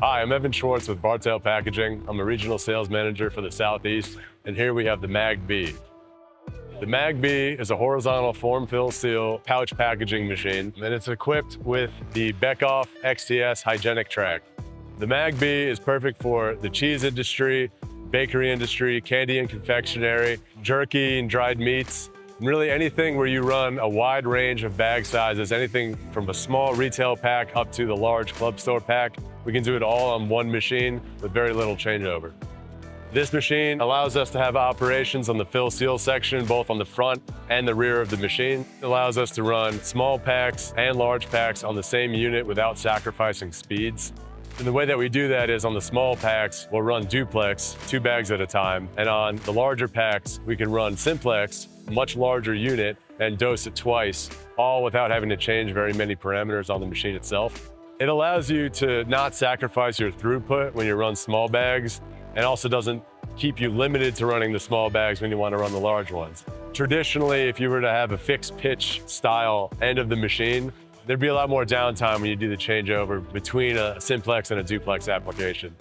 Hi, I'm Evan Schwartz with Bartelt Packaging. I'm a regional sales manager for the Southeast, and here we have the Mag-B. The Mag-B is a horizontal form, fill, seal pouch packaging machine, and it's equipped with the Beckhoff XTS Hygienic track. The Mag-B is perfect for the cheese industry, bakery industry, candy and confectionery, jerky and dried meats, and really anything where you run a wide range of bag sizes, anything from a small retail pack up to the large club store pack. We can do it all on one machine with very little changeover. This machine allows us to have operations on the fill seal section, both on the front and the rear of the machine. It allows us to run small packs and large packs on the same unit without sacrificing speeds. And the way that we do that is on the small packs, we'll run duplex, 2 bags at a time. And on the larger packs, we can run simplex, much larger unit, and dose it twice, all without having to change very many parameters on the machine itself. It allows you to not sacrifice your throughput when you run small bags, and also doesn't keep you limited to running the small bags when you want to run the large ones. Traditionally, if you were to have a fixed pitch style end of the machine, there'd be a lot more downtime when you do the changeover between a simplex and a duplex application.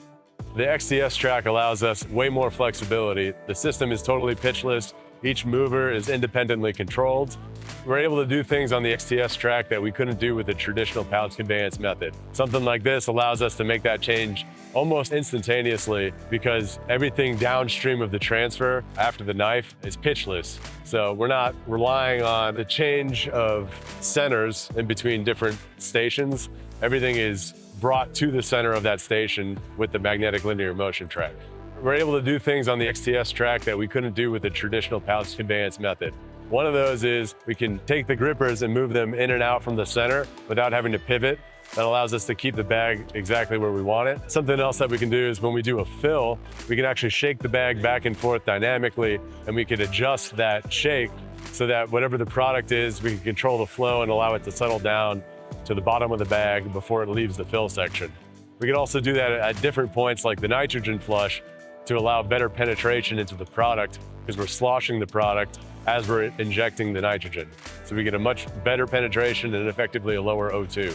The XTS track allows us way more flexibility. The system is totally pitchless. Each mover is independently controlled. We're able to do things on the XTS track that we couldn't do with the traditional pouch conveyance method. Something like this allows us to make that change almost instantaneously because everything downstream of the transfer after the knife is pitchless. So we're not relying on the change of centers in between different stations. Everything is brought to the center of that station with the magnetic linear motion track. We're able to do things on the XTS track that we couldn't do with the traditional pouch conveyance method. One of those is we can take the grippers and move them in and out from the center without having to pivot. That allows us to keep the bag exactly where we want it. Something else that we can do is when we do a fill, we can actually shake the bag back and forth dynamically, and we can adjust that shake so that whatever the product is, we can control the flow and allow it to settle down to the bottom of the bag before it leaves the fill section. We can also do that at different points like the nitrogen flush to allow better penetration into the product because we're sloshing the product as we're injecting the nitrogen. So we get a much better penetration and effectively a lower O2.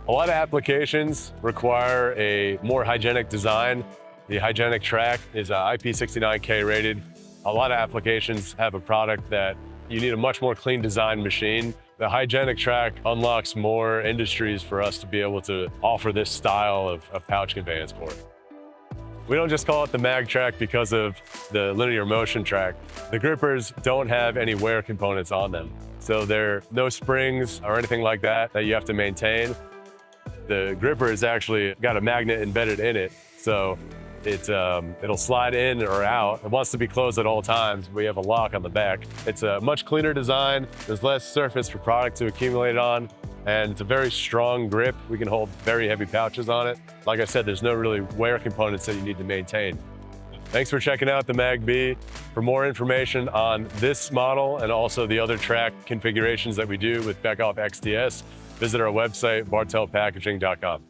A lot of applications require a more hygienic design. The hygienic track is IP69K rated. A lot of applications have a product that you need a much more clean design machine. The hygienic track unlocks more industries for us to be able to offer this style of pouch conveyance for. We don't just call it the mag track because of the linear motion track. The grippers don't have any wear components on them. So there are no springs or anything like that you have to maintain. The gripper has actually got a magnet embedded in it. So it'll slide in or out. It wants to be closed at all times. We have a lock on the back. It's a much cleaner design. There's less surface for product to accumulate on. And it's a very strong grip. We can hold very heavy pouches on it. Like I said, there's no really wear components that you need to maintain. Thanks for checking out the Mag-B. For more information on this model and also the other track configurations that we do with Beckhoff XTS, visit our website, barteltpackaging.com.